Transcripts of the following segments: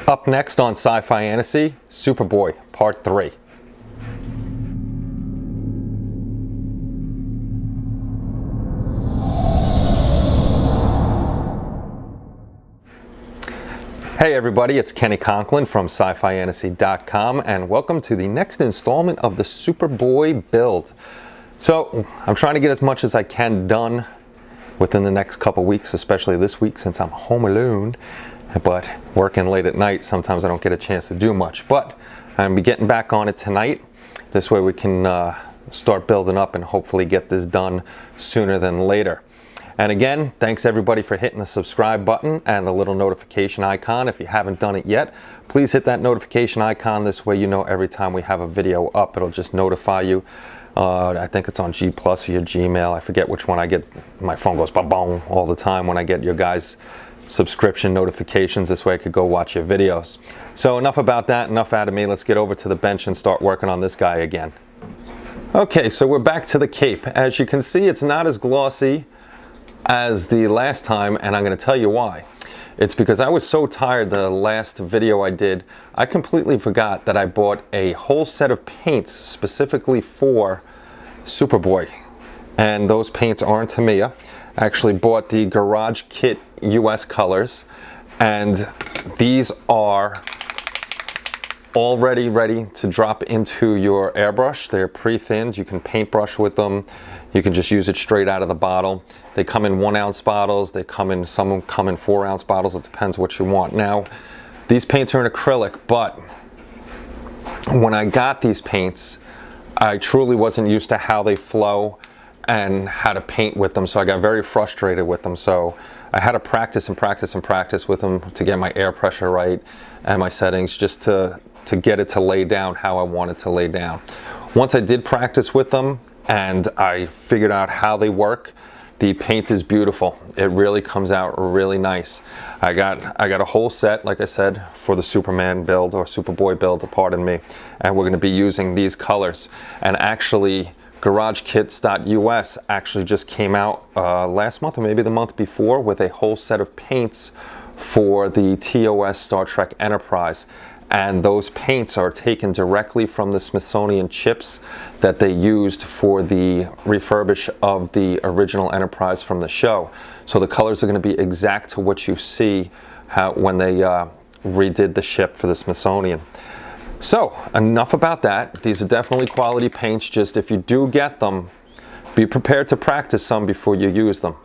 Up next on Sci-Fi Fantasy, Superboy Part 3. Hey everybody, it's Kenny Conklin from SciFiFantasy.com and welcome to the next installment of the Superboy build. So, I'm trying to get as much as I can done within the next couple weeks, especially this week since I'm home alone. But working late at night, sometimes I don't get a chance to do much. But I'm going to be getting back on it tonight. This way we can start building up and hopefully get this done sooner than later. And again, thanks everybody for hitting the subscribe button and the little notification icon. If you haven't done it yet, please hit that notification icon. This way you know every time we have a video up, it'll just notify you. I think it's on G Plus or your Gmail. I forget which one I get. My phone goes ba-bong all the time when I get your guys' subscription notifications. This way I could go watch your videos. So enough about that, enough out of me. Let's get over to the bench and start working on this guy again. Okay, so we're back to the cape. As you can see, it's not as glossy as the last time, and I'm going to tell you why. It's because I was so tired the last video I did, I completely forgot that I bought a whole set of paints specifically for Superboy. And those paints aren't Tamiya. I actually bought the Garage Kit US colors, and these are already ready to drop into your airbrush. They're pre-thinned. You can paintbrush with them. You can just use it straight out of the bottle. They come in 1 ounce bottles. Some come in 4 ounce bottles. It depends what you want. Now, these paints are in acrylic, but when I got these paints, I truly wasn't used to how they flow and how to paint with them, so I got very frustrated with them. So I had to practice and practice and practice with them to get my air pressure right and my settings, just to get it to lay down how I want it to lay down. Once I did practice with them and I figured out how they work, the paint is beautiful. It really comes out really nice. I got a whole set, like I said, for the Superman build, or Superboy build, pardon me, and we're going to be using these colors. And actually, GarageKits.us actually just came out last month or maybe the month before with a whole set of paints for the TOS Star Trek Enterprise. And those paints are taken directly from the Smithsonian chips that they used for the refurbish of the original Enterprise from the show. So the colors are going to be exact to what you see when they redid the ship for the Smithsonian. So enough about that. These are definitely quality paints. Just if you do get them, be prepared to practice some before you use them.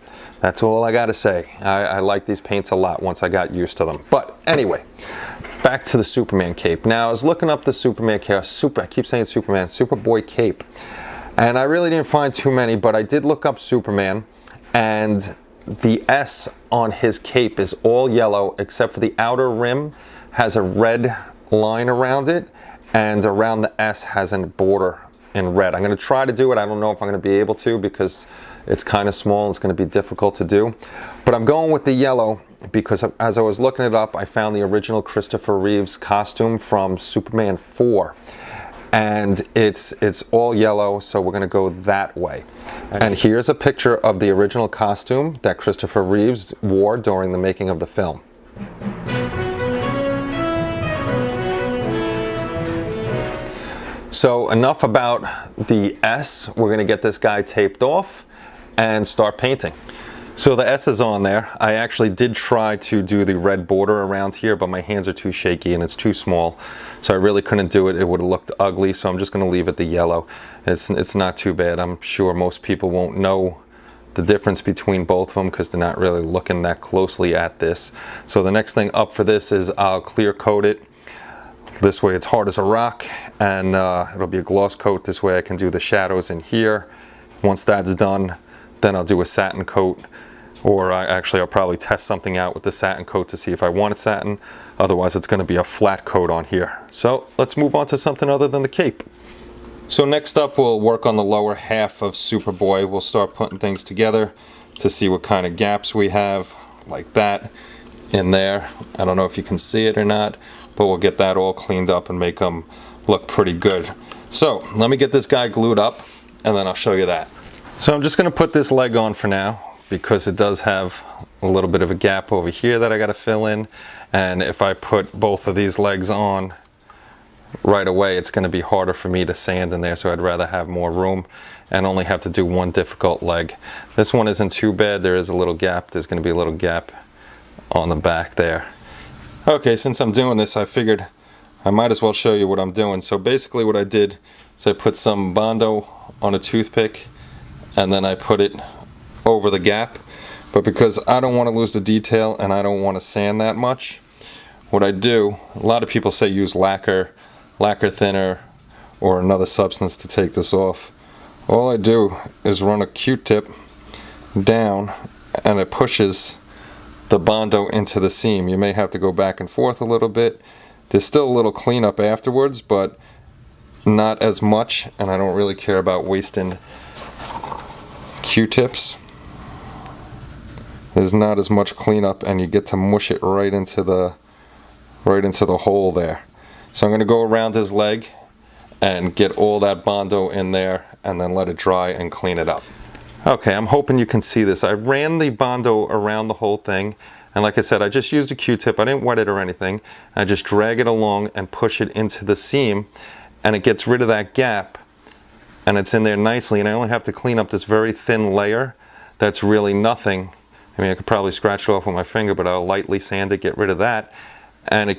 That's all I got to say. I like these paints a lot once I got used to them. But anyway, back to the Superman cape. Now, I was looking up the Superman cape. I keep saying Superman, Superboy cape. And I really didn't find too many, but I did look up Superman. And the S on his cape is all yellow, except for the outer rim has a red line around it. And around the S has a border in red. I'm going to try to do it. I don't know if I'm going to be able to because it's kind of small and it's going to be difficult to do. But I'm going with the yellow because as I was looking it up, I found the original Christopher Reeves costume from Superman 4. And it's all yellow, so we're going to go that way. And here's a picture of the original costume that Christopher Reeves wore during the making of the film. So enough about the S. We're going to get this guy taped off and start painting. So the S is on there. I actually did try to do the red border around here, but my hands are too shaky and it's too small. So I really couldn't do it. It would have looked ugly, so I'm just going to leave it the yellow. It's not too bad. I'm sure most people won't know the difference between both of them because they're not really looking that closely at this. So the next thing up for this is I'll clear coat it. This way it's hard as a rock, and it'll be a gloss coat. This way I can do the shadows in here. Once that's done, then I'll do a satin coat, or I'll probably test something out with the satin coat to see if I want it satin. Otherwise it's going to be a flat coat on here. So let's move on to something other than the cape. So next up we'll work on the lower half of Superboy. We'll start putting things together to see what kind of gaps we have, like that in there. I don't know if you can see it or not, but we'll get that all cleaned up and make them look pretty good. So let me get this guy glued up and then I'll show you that. So I'm just going to put this leg on for now because it does have a little bit of a gap over here that I got to fill in. And if I put both of these legs on right away, it's going to be harder for me to sand in there, so I'd rather have more room and only have to do one difficult leg. This one isn't too bad. There is a little gap. There's going to be a little gap on the back there. Okay, since I'm doing this, I figured I might as well show you what I'm doing. So basically what I did is I put some Bondo on a toothpick and then I put it over the gap. But because I don't want to lose the detail and I don't want to sand that much, what I do, a lot of people say use lacquer thinner or another substance to take this off. All I do is run a Q-tip down and it pushes the Bondo into the seam. You may have to go back and forth a little bit. There's still a little cleanup afterwards, but not as much, and I don't really care about wasting Q-tips. There's not as much cleanup and you get to mush it right into the hole there. So I'm going to go around his leg and get all that Bondo in there and then let it dry and clean it up. Okay, I'm hoping you can see this. I ran the Bondo around the whole thing, and like I said, I just used a Q-tip. I didn't wet it or anything. I just drag it along and push it into the seam, and it gets rid of that gap, and it's in there nicely, and I only have to clean up this very thin layer that's really nothing. I mean, I could probably scratch it off with my finger, but I'll lightly sand it, get rid of that, and it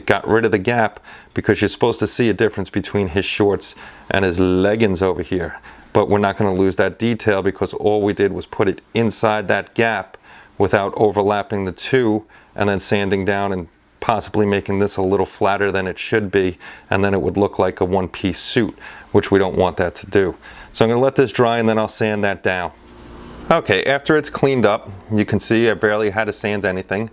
got rid of the gap, because you're supposed to see a difference between his shorts and his leggings over here. But we're not going to lose that detail because all we did was put it inside that gap without overlapping the two and then sanding down and possibly making this a little flatter than it should be, and then it would look like a one-piece suit, which we don't want that to do. So I'm going to let this dry and then I'll sand that down. Okay, after it's cleaned up, you can see I barely had to sand anything.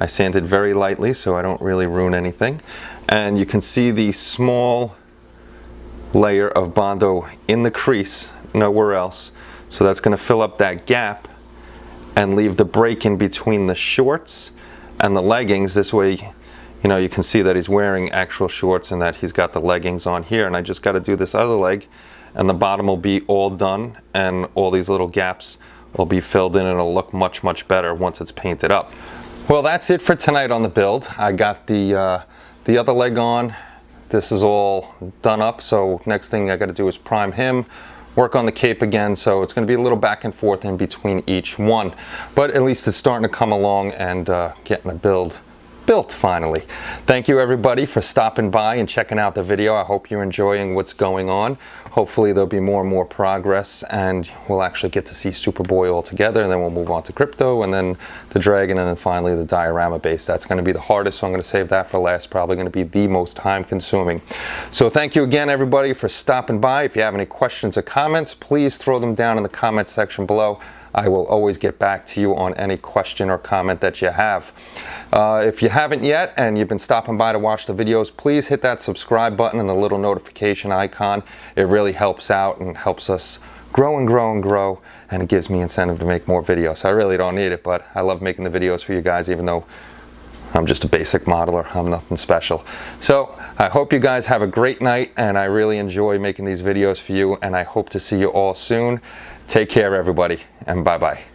I sanded very lightly so I don't really ruin anything. And you can see the small layer of Bondo in the crease, nowhere else. So that's going to fill up that gap and leave the break in between the shorts and the leggings. This way, you know, you can see that he's wearing actual shorts and that he's got the leggings on here. And I just got to do this other leg and the bottom will be all done and all these little gaps will be filled in and it'll look much, much better once it's painted up. Well, that's it for tonight on the build. I got the other leg on. This is all done up, so next thing I got to do is prime him, work on the cape again, so it's going to be a little back and forth in between each one. But at least it's starting to come along and getting a build built finally. Thank you everybody for stopping by and checking out the video. I hope you're enjoying what's going on. Hopefully there'll be more and more progress and we'll actually get to see Superboy all together, and then we'll move on to Crypto and then the Dragon and then finally the diorama base. That's going to be the hardest, so I'm going to save that for last. Probably going to be the most time consuming. So thank you again everybody for stopping by. If you have any questions or comments, please throw them down in the comment section below. I will always get back to you on any question or comment that you have. If you haven't yet and you've been stopping by to watch the videos, please hit that subscribe button and the little notification icon. It really helps out and helps us grow and grow and grow, and it gives me incentive to make more videos. I really don't need it, but I love making the videos for you guys, even though I'm just a basic modeler. I'm nothing special. So I hope you guys have a great night, and I really enjoy making these videos for you, and I hope to see you all soon. Take care everybody, and bye-bye.